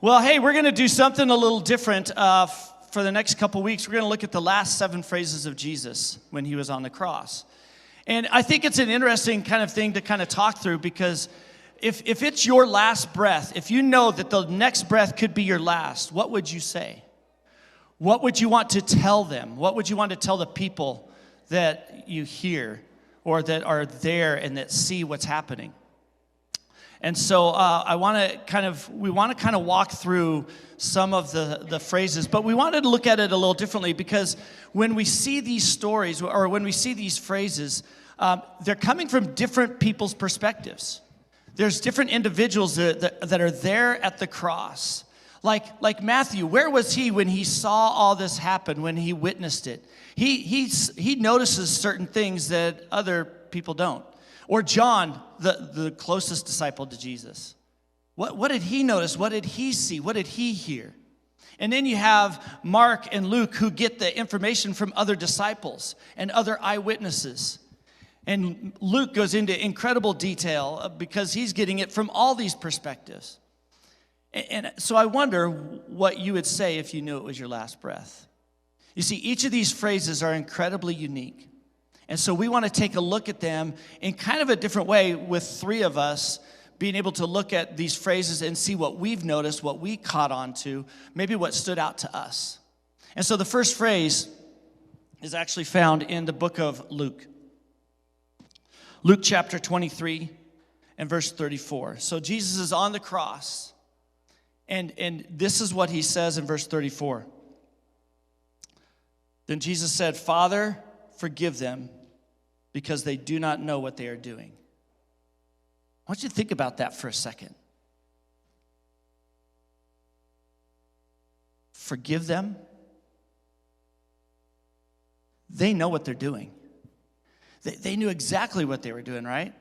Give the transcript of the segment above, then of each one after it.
Well, hey, we're going to do something a little different for the next couple weeks. We're going to look at the last 7 phrases of Jesus when he was on the cross. And I think it's an interesting kind of thing to kind of talk through, because if it's your last breath, if you know that the next breath could be your last, what would you say? What would you want to tell them? What would you want to tell the people that you hear or that are there and that see what's happening? And so we want to kind of walk through some of the phrases, but we wanted to look at it a little differently, because when we see these stories or when we see these phrases, they're coming from different people's perspectives. There's different individuals that are there at the cross. Like Matthew, where was he when he saw all this happen, when he witnessed it? He notices certain things that other people don't. Or John, the closest disciple to Jesus. What did he notice? What did he see? What did he hear? And then you have Mark and Luke, who get the information from other disciples and other eyewitnesses. And Luke goes into incredible detail because he's getting it from all these perspectives. And so I wonder what you would say if you knew it was your last breath. You see, each of these phrases are incredibly unique. And so we want to take a look at them in kind of a different way, with 3 of us being able to look at these phrases and see what we've noticed, what we caught on to, maybe what stood out to us. And so the first phrase is actually found in the book of Luke. Luke chapter 23 and verse 34. So Jesus is on the cross, and this is what he says in verse 34. Then Jesus said, "Father, forgive them, because they do not know what they are doing." I want you to think about that for a second. Forgive them. They know what they're doing. They knew exactly what they were doing, right?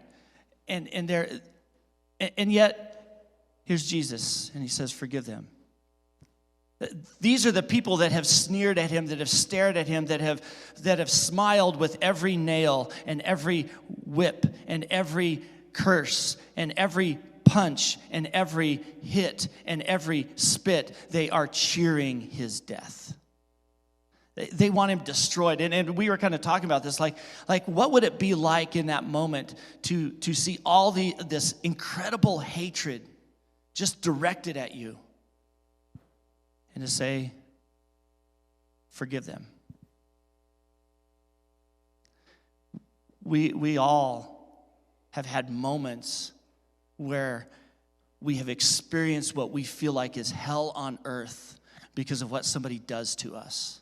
And yet, here's Jesus, and he says, forgive them. These are the people that have sneered at him, that have stared at him, that have smiled with every nail and every whip and every curse and every punch and every hit and every spit. They are cheering his death. They want him destroyed. And we were kind of talking about this, like what would it be like in that moment to see all this incredible hatred just directed at you? And to say, forgive them. We all have had moments where we have experienced what we feel like is hell on earth because of what somebody does to us.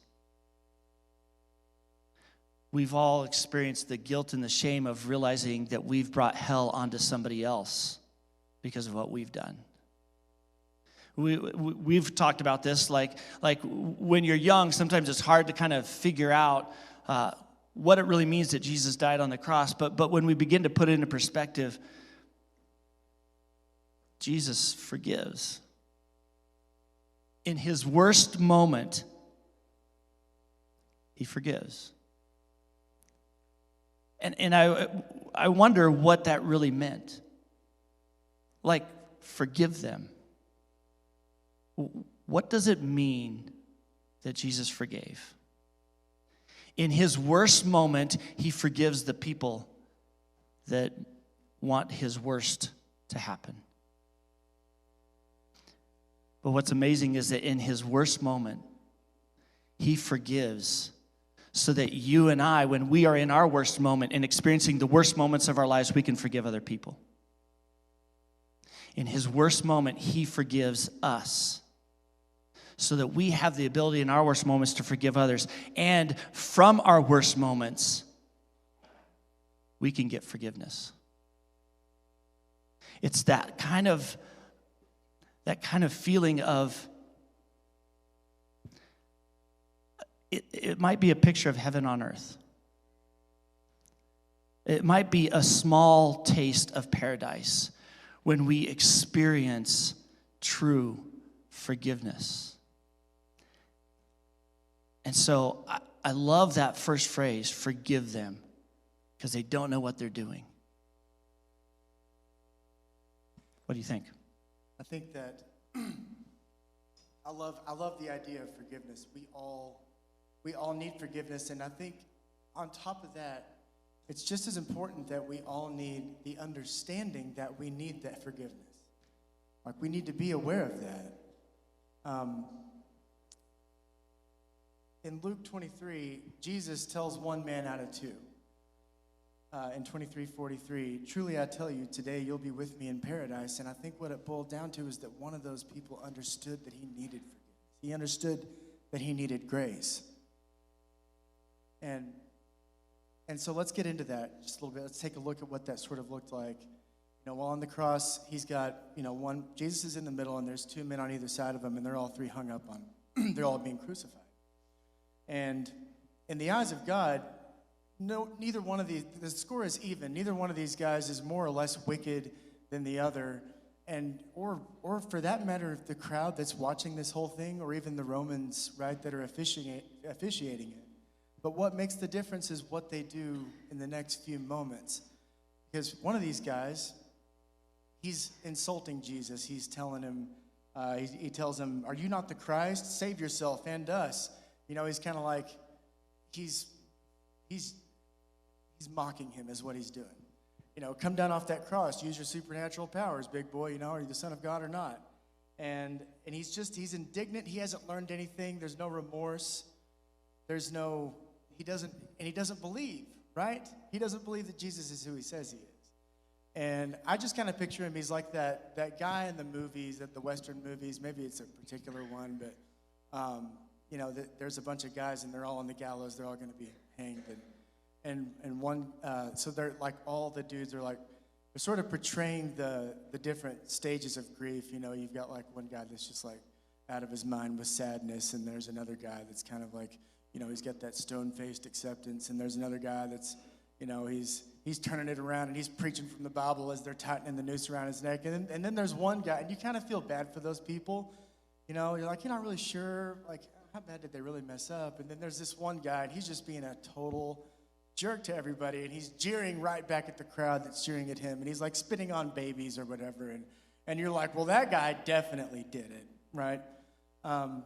We've all experienced the guilt and the shame of realizing that we've brought hell onto somebody else because of what we've done. We've talked about this, like when you're young, sometimes it's hard to kind of figure out what it really means that Jesus died on the cross. But when we begin to put it into perspective, Jesus forgives. In his worst moment, he forgives. And I wonder what that really meant. Like, forgive them. What does it mean that Jesus forgave? In his worst moment, he forgives the people that want his worst to happen. But what's amazing is that in his worst moment, he forgives so that you and I, when we are in our worst moment and experiencing the worst moments of our lives, we can forgive other people. In his worst moment, he forgives us so that we have the ability in our worst moments to forgive others. And from our worst moments, we can get forgiveness. It's that kind of feeling of, it might be a picture of heaven on earth. It might be a small taste of paradise when we experience true forgiveness. And so I love that first phrase, forgive them, because they don't know what they're doing. What do you think? I think that I love the idea of forgiveness. We all need forgiveness, and I think on top of that, it's just as important that we all need the understanding that we need that forgiveness. Like, we need to be aware of that. In Luke 23, Jesus tells one man out of two. In 23:43, truly I tell you, today you'll be with me in paradise. And I think what it boiled down to is that one of those people understood that he needed forgiveness. He understood that he needed grace. And so let's get into that just a little bit. Let's take a look at what that sort of looked like. While on the cross, he's got, Jesus is in the middle, and there's two men on either side of him, and they're all three hung up on him. They're all being crucified. And in the eyes of God, neither one of the score is even. Neither one of these guys is more or less wicked than the other. And, or for that matter, if the crowd that's watching this whole thing, or even the Romans, right, that are officiating it. But what makes the difference is what they do in the next few moments. Because one of these guys, he's insulting Jesus. He's telling him, he tells him, "Are you not the Christ? Save yourself and us." He's kind of like, he's mocking him is what he's doing. Come down off that cross, use your supernatural powers, big boy. Are you the Son of God or not? And he's indignant. He hasn't learned anything. There's no remorse. He doesn't believe, right? He doesn't believe that Jesus is who he says he is. And I just kind of picture him, he's like that guy in the movies, the Western movies, maybe it's a particular one, but, there's a bunch of guys and they're all on the gallows, they're all going to be hanged. And one, so they're like, all the dudes are like, they're sort of portraying the different stages of grief. You've got like one guy that's just like out of his mind with sadness, and there's another guy that's kind of like, he's got that stone-faced acceptance, and there's another guy that's, he's turning it around and he's preaching from the Bible as they're tightening the noose around his neck. And then there's one guy, and you kind of feel bad for those people. You're like, you're not really sure, like, how bad did they really mess up? And then there's this one guy, and he's just being a total jerk to everybody, and he's jeering right back at the crowd that's jeering at him, and he's like spitting on babies or whatever, and you're like, well, that guy definitely did it, right? And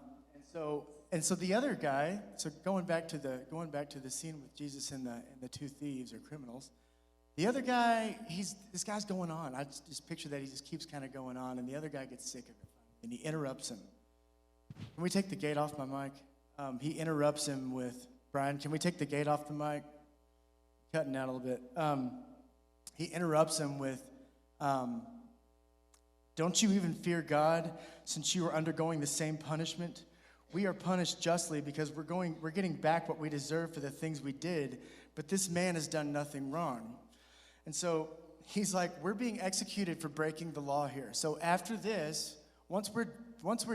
so the other guy, so going back to the scene with Jesus and the two thieves or criminals, the other guy, this guy's going on. I just picture that he just keeps kind of going on, and the other guy gets sick of it, and he interrupts him. Can we take the gate off my mic? He interrupts him with, Brian, can we take the gate off the mic? Cutting out a little bit. He interrupts him with, don't you even fear God, since you are undergoing the same punishment? We are punished justly because we're getting back what we deserve for the things we did, but this man has done nothing wrong. And so he's like, we're being executed for breaking the law here. So after this, once we're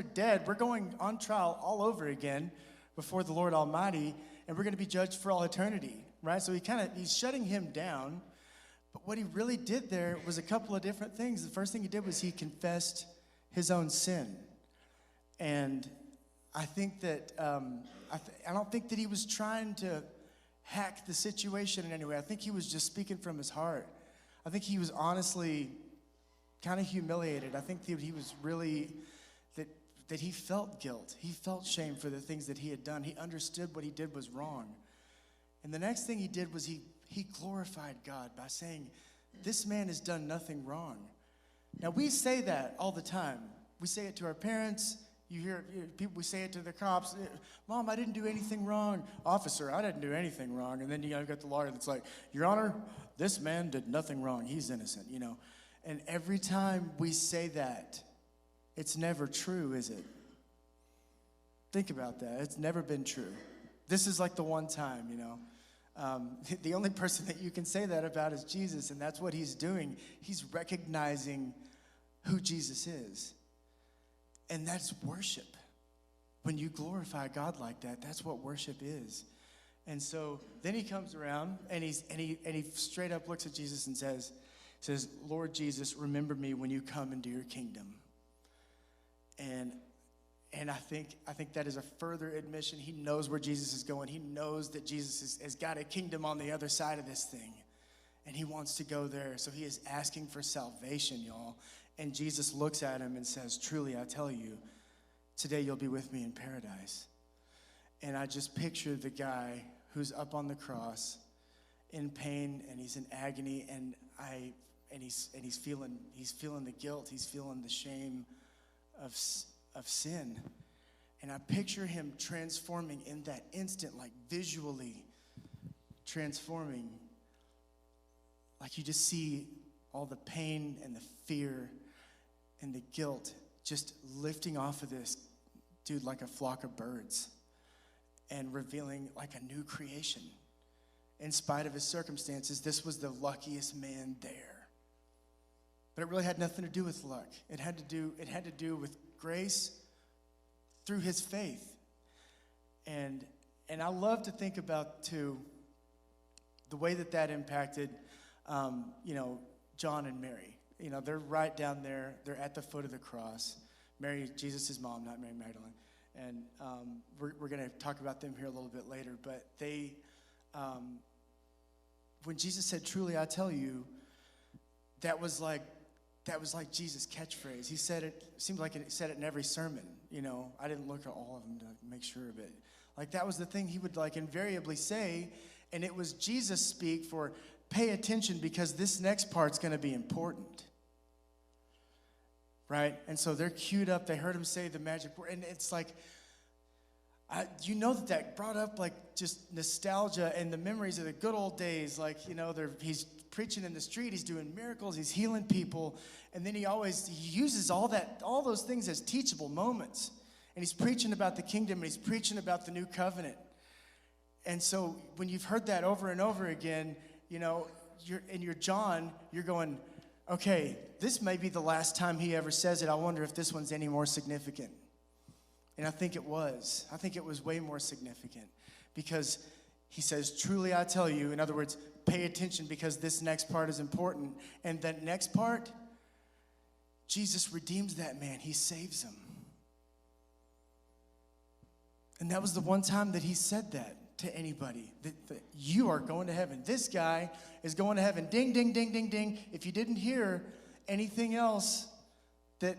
dead, we're going on trial all over again before the Lord Almighty, and we're going to be judged for all eternity, right? So he's shutting him down. But what he really did there was a couple of different things. The first thing he did was he confessed his own sin. And I think that, I don't think that he was trying to hack the situation in any way. I think he was just speaking from his heart. I think he was honestly kind of humiliated. I think that he was really, that he felt guilt. He felt shame for the things that he had done. He understood what he did was wrong. And the next thing he did was he glorified God by saying, this man has done nothing wrong. Now, we say that all the time. We say it to our parents. You hear people, we say it to the cops. Mom, I didn't do anything wrong. Officer, I didn't do anything wrong. And then you got the lawyer that's like, Your Honor, this man did nothing wrong. He's innocent, And every time we say that, it's never true, is it? Think about that. It's never been true. This is like the one time, The only person that you can say that about is Jesus, and that's what he's doing. He's recognizing who Jesus is. And that's worship. When you glorify God like that, that's what worship is. And so then he comes around and he straight up looks at Jesus and says, Lord Jesus, remember me when you come into your kingdom. And I think that is a further admission. He knows where Jesus is going. He knows that Jesus has got a kingdom on the other side of this thing. And he wants to go there. So he is asking for salvation, y'all. And Jesus looks at him and says, truly, I tell you, today you'll be with me in paradise. And I just picture the guy who's up on the cross in pain, and he's in agony, and he's feeling the guilt, he's feeling the shame of sin. And I picture him transforming in that instant, like visually transforming. Like you just see all the pain and the fear and the guilt just lifting off of this dude like a flock of birds and revealing like a new creation. In spite of his circumstances, this was the luckiest man there. But it really had nothing to do with luck. It had to do with grace through his faith. And I love to think about, too, the way that impacted, John and Mary. They're right down there. They're at the foot of the cross. Mary, Jesus' mom, not Mary Magdalene. And we're going to talk about them here a little bit later. But they, when Jesus said, "Truly I tell you," that was like Jesus' catchphrase. He said it seemed like he said it in every sermon. I didn't look at all of them to make sure of it. Like that was the thing he would like invariably say, and it was Jesus speak for pay attention because this next part's going to be important. Right? And so they're queued up. They heard him say the magic word, and it's like, that brought up like just nostalgia and the memories of the good old days. Like, he's preaching in the street, he's doing miracles, he's healing people, and then he uses all those things as teachable moments. And he's preaching about the kingdom, and he's preaching about the new covenant. And so when you've heard that over and over again, you're John, you're going, okay, this may be the last time he ever says it. I wonder if this one's any more significant. And I think it was. I think it was way more significant because he says, "Truly I tell you," in other words, pay attention because this next part is important. And that next part, Jesus redeems that man. He saves him. And that was the one time that he said that to anybody, that you are going to heaven. This guy is going to heaven. Ding, ding, ding, ding, ding. If you didn't hear anything else that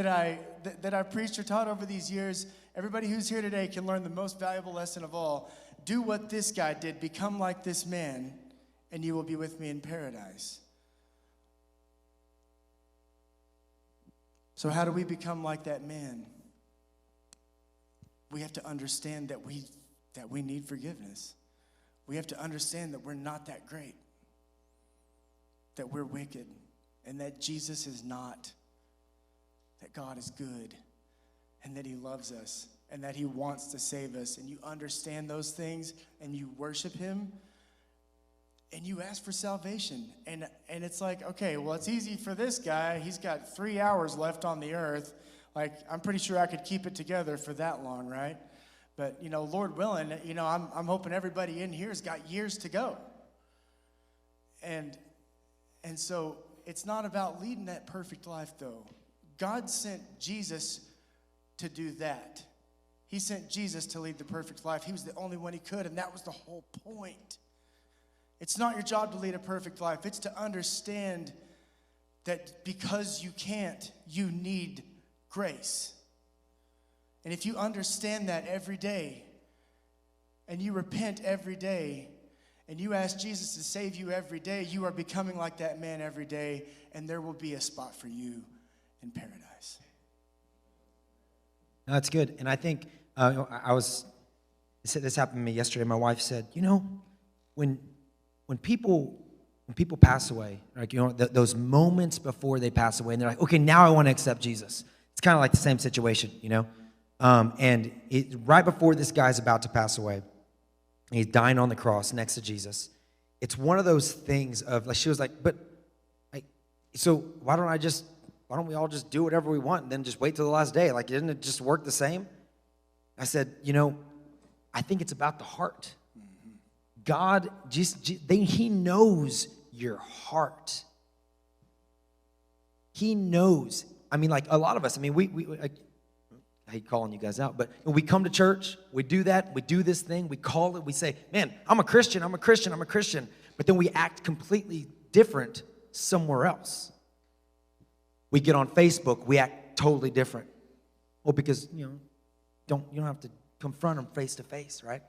I preached or taught over these years, everybody who's here today can learn the most valuable lesson of all. Do what this guy did. Become like this man, and you will be with me in paradise. So how do we become like that man? We have to understand that we need forgiveness. We have to understand that we're not that great, that we're wicked, and that Jesus is not, that God is good, and that he loves us, and that he wants to save us. And you understand those things, and you worship him, and you ask for salvation. And it's like, okay, well, it's easy for this guy. He's got 3 hours left on the earth. Like, I'm pretty sure I could keep it together for that long, right? But, Lord willing, I'm hoping everybody in here has got years to go. And so it's not about leading that perfect life, though. God sent Jesus to do that. He sent Jesus to lead the perfect life. He was the only one he could, and that was the whole point. It's not your job to lead a perfect life. It's to understand that because you can't, you need grace. And if you understand that every day, and you repent every day, and you ask Jesus to save you every day, you are becoming like that man every day, and there will be a spot for you in paradise. No, that's good. And I think this happened to me yesterday. My wife said, when people pass away, like, those moments before they pass away, and they're like, okay, now I want to accept Jesus. It's kind of like the same situation, and right before this guy's about to pass away, he's dying on the cross next to Jesus. It's one of those things of, like, she was like, so why don't we all just do whatever we want and then just wait till the last day? Like, didn't it just work the same? I said, I think it's about the heart. God, he knows your heart. He knows. I mean, like a lot of us, I hate calling you guys out, but we come to church, we do that, we do this thing, we call it, we say, man, I'm a Christian, but then we act completely different somewhere else. We get on Facebook, we act totally different. Well, because, you don't have to confront them face to face, right?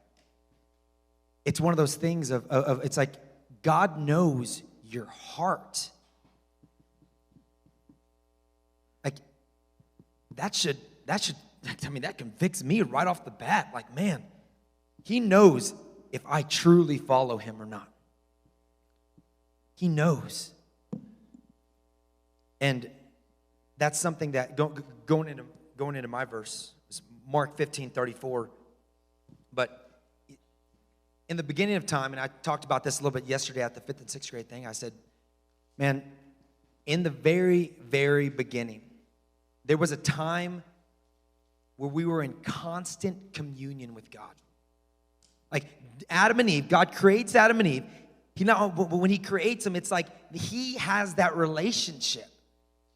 It's one of those things of it's like God knows your heart. Like, that convicts me right off the bat. Like, man, he knows if I truly follow him or not. He knows. And that's something that, going into my verse, is Mark 15:34. But in the beginning of time, and I talked about this a little bit yesterday at the 5th and 6th grade thing, I said, man, in the very, very beginning, there was a time where we were in constant communion with God. Like Adam and Eve, God creates Adam and Eve. When he creates them, it's like he has that relationship.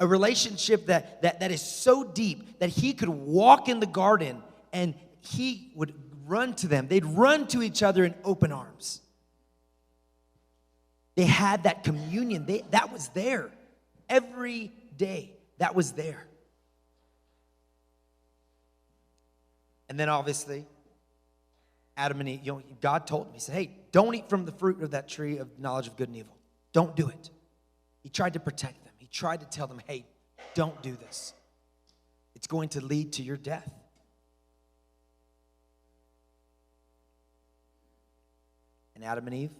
A relationship that is so deep that he could walk in the garden and he would run to them. They'd run to each other in open arms. They had that communion. That was there. Every day, that was there. And then obviously, Adam and Eve, God told him, he said, hey, don't eat from the fruit of that tree of knowledge of good and evil. Don't do it. He tried to protect them. He tried to tell them, hey, don't do this. It's going to lead to your death. And Adam and Eve,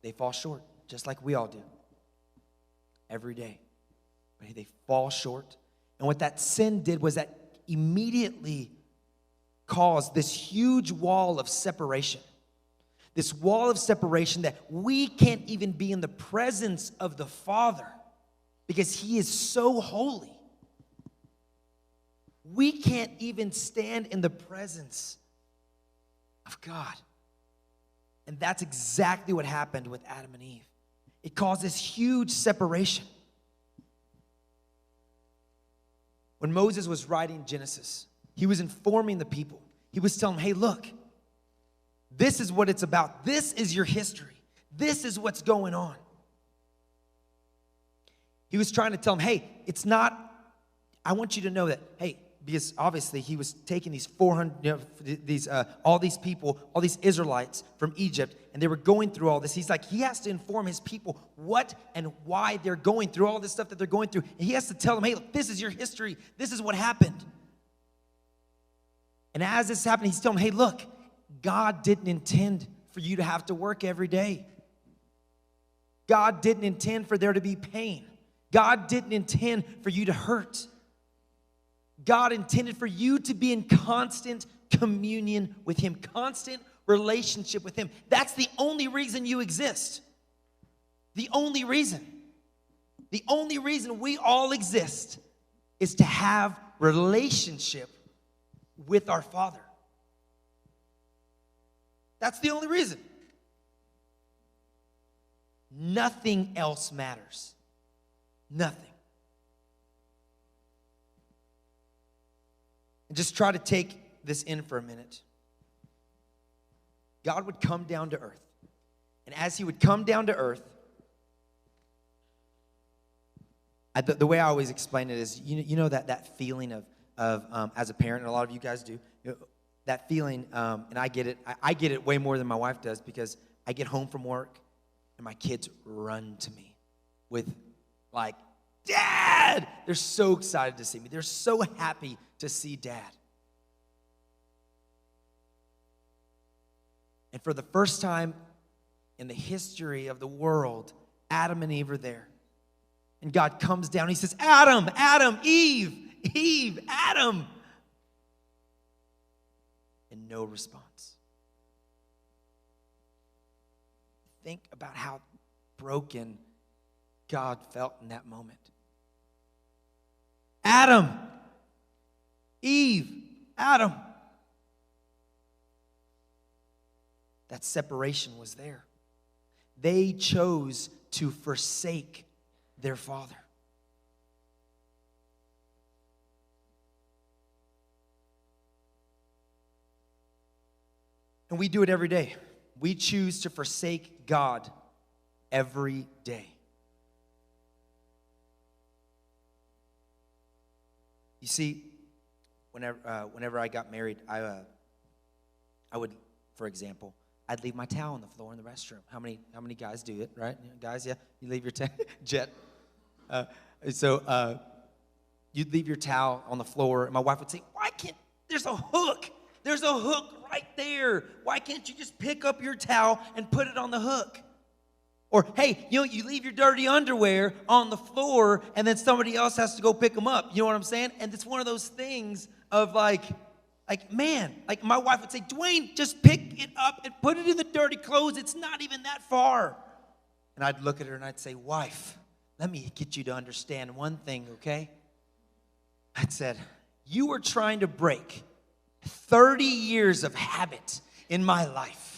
they fall short, just like we all do. Every day. But they fall short. And what that sin did was that immediately caused this huge wall of separation. This wall of separation that we can't even be in the presence of the Father because he is so holy. We can't even stand in the presence of God. And that's exactly what happened with Adam and Eve. It caused this huge separation. When Moses was writing Genesis, he was informing the people. He was telling them, hey, look, this is what it's about. This is your history. This is what's going on. He was trying to tell them, hey, it's not, I want you to know that, hey, because obviously he was taking these 400, all these people, all these Israelites from Egypt, and they were going through all this. He's like, he has to inform his people what and why they're going through all this stuff that they're going through. And he has to tell them, hey, look, this is your history. This is what happened. And as this happened, he's telling them, hey, look, God didn't intend for you to have to work every day. God didn't intend for there to be pain. God didn't intend for you to hurt. God intended for you to be in constant communion with him, constant relationship with him. That's the only reason you exist. The only reason. The only reason we all exist is to have relationship with our Father. That's the only reason. Nothing else matters. Nothing. And just try to take this in for a minute. God would come down to earth. And as he would come down to earth, the way I always explain it is, you know that feeling of as a parent, and a lot of you guys do, that feeling, and I get it. I get it way more than my wife does because I get home from work and my kids run to me with like, Dad! They're so excited to see me. They're so happy to see Dad. And for the first time in the history of the world, Adam and Eve are there. And God comes down. He says, Adam, Adam, Eve, Eve, Adam. And no response. Think about how broken God felt in that moment. Adam, Eve, Adam. That separation was there. They chose to forsake their Father. And we do it every day. We choose to forsake God every day. You see, whenever I got married, I would, for example, I'd leave my towel on the floor in the restroom. How many guys do it, right? Guys, yeah, you leave your jet. You'd leave your towel on the floor, and my wife would say, "Why can't? There's a hook. There's a hook right there. Why can't you just pick up your towel and put it on the hook?" Or, hey, you leave your dirty underwear on the floor, and then somebody else has to go pick them up. You know what I'm saying? And it's one of those things of man, my wife would say, "Dwayne, just pick it up and put it in the dirty clothes. It's not even that far." And I'd look at her and I'd say, "Wife, let me get you to understand one thing, okay?" I said, "You are trying to break 30 years of habit in my life.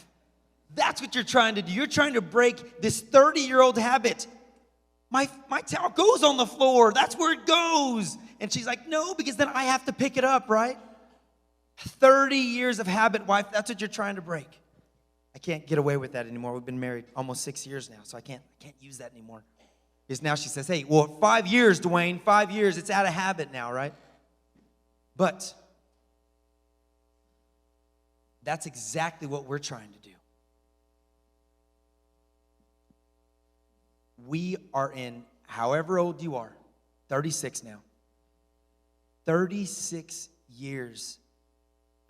That's what you're trying to do. You're trying to break this 30-year-old habit. My towel goes on the floor. That's where it goes." And she's like, "No, because then I have to pick it up, right?" 30 years of habit, wife, that's what you're trying to break. I can't get away with that anymore. We've been married almost 6 years now, so I can't use that anymore. Because now she says, "Hey, well, 5 years, Dwayne, 5 years, it's out of habit now, right?" But that's exactly what we're trying to do. We are in, however old you are, 36 now, 36 years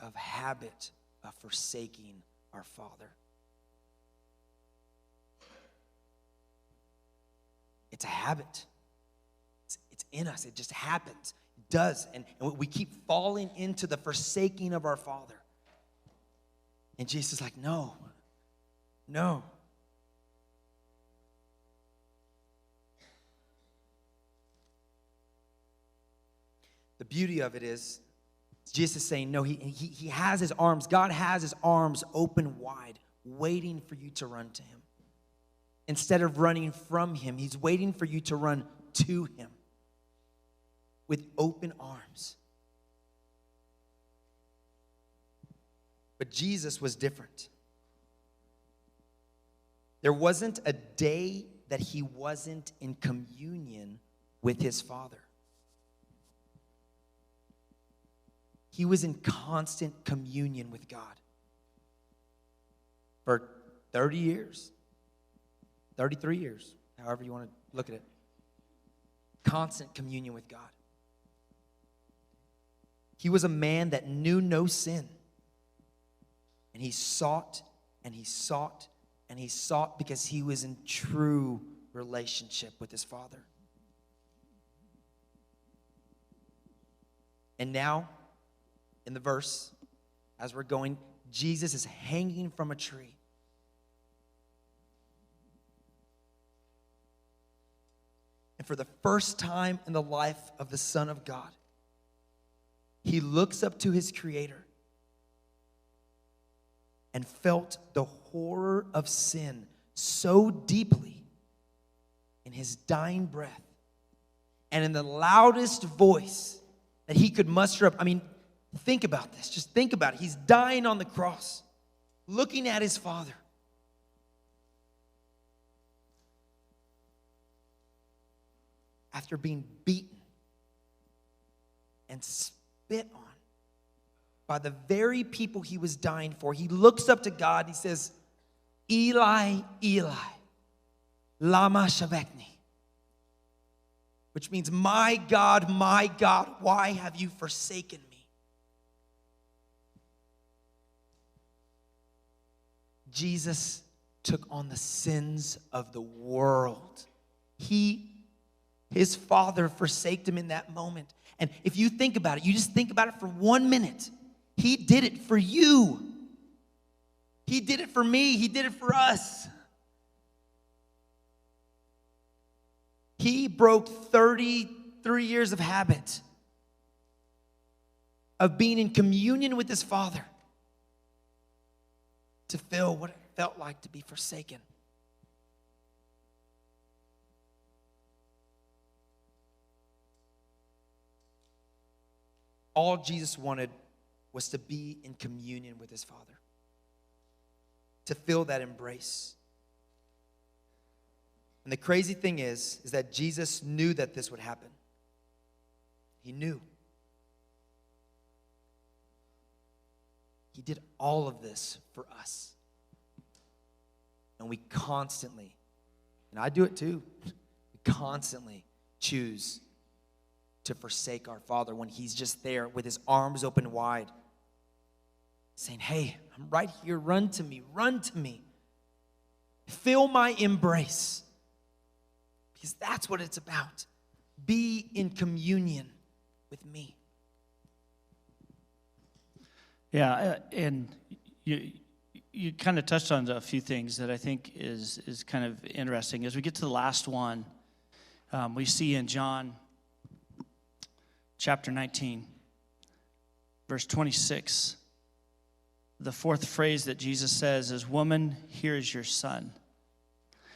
of habit of forsaking our Father. It's a habit. It's in us. It just happens. It does. And we keep falling into the forsaking of our Father. And Jesus is like, no. The beauty of it is, Jesus is saying, no, he has his arms, God has his arms open wide, waiting for you to run to him. Instead of running from him, he's waiting for you to run to him with open arms. But Jesus was different. There wasn't a day that he wasn't in communion with his Father. He was in constant communion with God for 30 years, 33 years, however you want to look at it. Constant communion with God. He was a man that knew no sin. And he sought and he sought and he sought because he was in true relationship with his Father. And now, in the verse, as we're going, Jesus is hanging from a tree. And for the first time in the life of the Son of God, he looks up to his Creator and felt the horror of sin so deeply in his dying breath and in the loudest voice that he could muster up. I mean, think about this. Just think about it. He's dying on the cross, looking at his Father. After being beaten and spit on by the very people he was dying for, he looks up to God and he says, "Eli, Eli, lama sabachthani," which means, my God, why have you forsaken me?" Jesus took on the sins of the world. His Father forsaked him in that moment. And if you think about it, you just think about it for 1 minute. He did it for you. He did it for me. He did it for us. He broke 33 years of habit of being in communion with his Father to feel what it felt like to be forsaken. All Jesus wanted was to be in communion with his Father, to feel that embrace. And the crazy thing is that Jesus knew that this would happen. He knew. did all of this for us. And we constantly, and I do it too, we constantly choose to forsake our Father when he's just there with his arms open wide, saying, hey, I'm right here, run to me, run to me. Feel my embrace. Because that's what it's about. Be in communion with me. Yeah, and you kind of touched on a few things that I think is kind of interesting. As we get to the last one, we see in John chapter 19, verse 26, the fourth phrase that Jesus says is, woman, here is your son.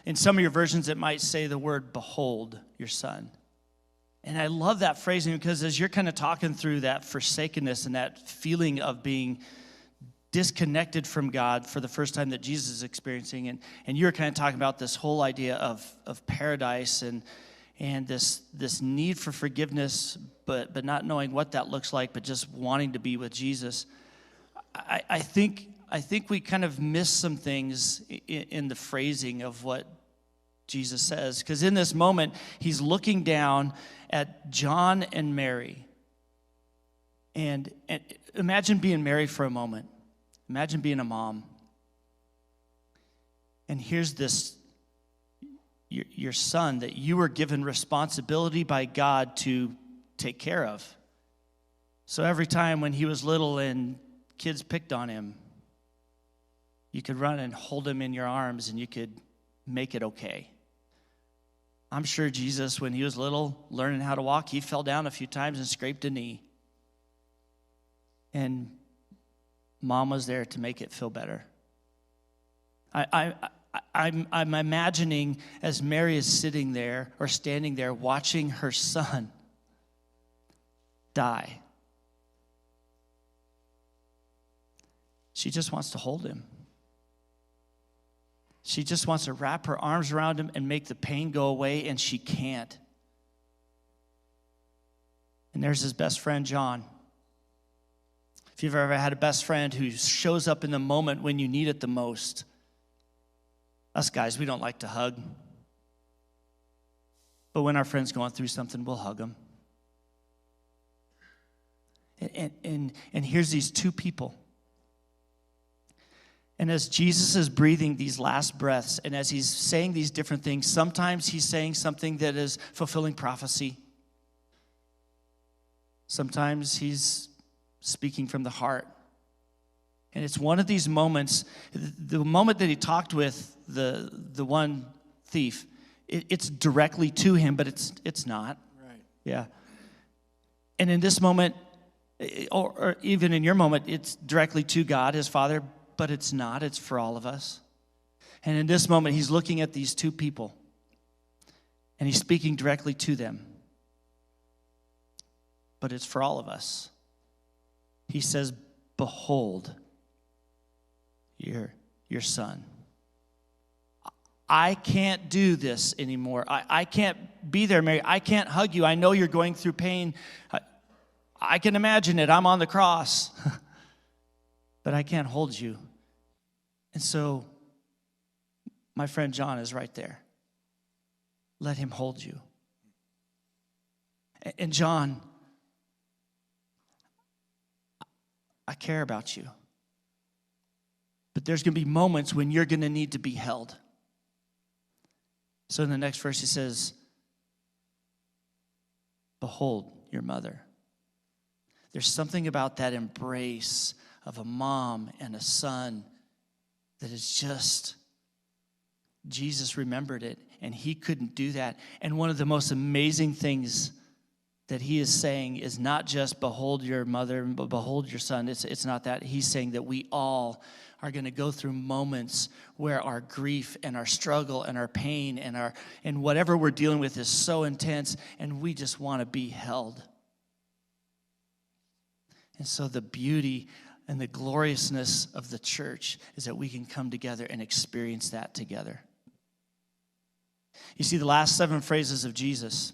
In some of your versions, it might say the word, behold your son. And I love that phrasing because as you're kind of talking through that forsakenness and that feeling of being disconnected from God for the first time that Jesus is experiencing, and you're kind of talking about this whole idea of paradise and this need for forgiveness, but not knowing what that looks like, but just wanting to be with Jesus. I think we kind of miss some things in the phrasing of what Jesus says, because in this moment, he's looking down at John and Mary. And imagine being Mary for a moment. Imagine being a mom. And here's this, your son that you were given responsibility by God to take care of. So every time when he was little and kids picked on him, you could run and hold him in your arms and you could make it okay. I'm sure Jesus, when he was little, learning how to walk, he fell down a few times and scraped a knee. And mom was there to make it feel better. I'm imagining as Mary is sitting there or standing there watching her son die. She just wants to hold him. She just wants to wrap her arms around him and make the pain go away, and she can't. And there's his best friend, John. If you've ever had a best friend who shows up in the moment when you need it the most, us guys, we don't like to hug. But when our friend's going through something, we'll hug them. And here's these two people. And as Jesus is breathing these last breaths, and as he's saying these different things, sometimes he's saying something that is fulfilling prophecy. Sometimes he's speaking from the heart. And it's one of these moments, the moment that he talked with the one thief, it's directly to him, but it's not. Right. Yeah. And in this moment, or even in your moment, it's directly to God, his Father, but it's not. It's for all of us. And in this moment, he's looking at these two people, and he's speaking directly to them. But it's for all of us. He says, behold, your son. I can't do this anymore. I can't be there, Mary. I can't hug you. I know you're going through pain. I can imagine it. I'm on the cross. But I can't hold you. And so my friend John is right there. Let him hold you. And John, I care about you. But there's going to be moments when you're going to need to be held. So in the next verse he says, behold your mother. There's something about that embrace of a mom and a son that is just, Jesus remembered it, and he couldn't do that. And one of the most amazing things that he is saying is not just behold your mother, but behold your son. It's not that. He's saying that we all are going to go through moments where our grief and our struggle and our pain and whatever we're dealing with is so intense, and we just want to be held. And so the beauty and the gloriousness of the church is that we can come together and experience that together. You see, the last 7 phrases of Jesus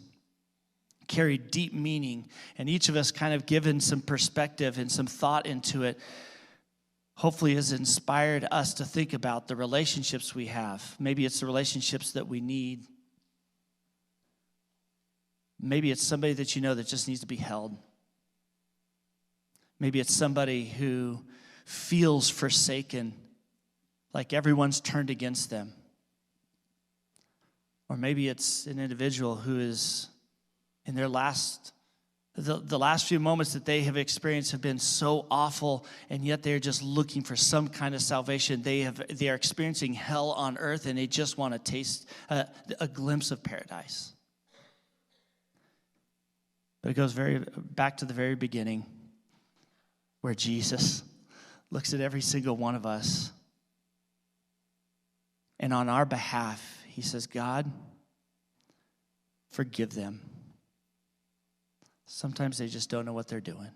carry deep meaning, and each of us kind of given some perspective and some thought into it. hopefully has inspired us to think about the relationships we have. Maybe it's the relationships that we need. Maybe it's somebody that you know that just needs to be held. Maybe it's somebody who feels forsaken, like everyone's turned against them. Or maybe it's an individual who is in their the last few moments that they have experienced have been so awful, and yet they're just looking for some kind of salvation. They are experiencing hell on earth, and they just want to taste a glimpse of paradise. But it goes back to the very beginning, where Jesus looks at every single one of us, and on our behalf, he says, God, forgive them. Sometimes they just don't know what they're doing.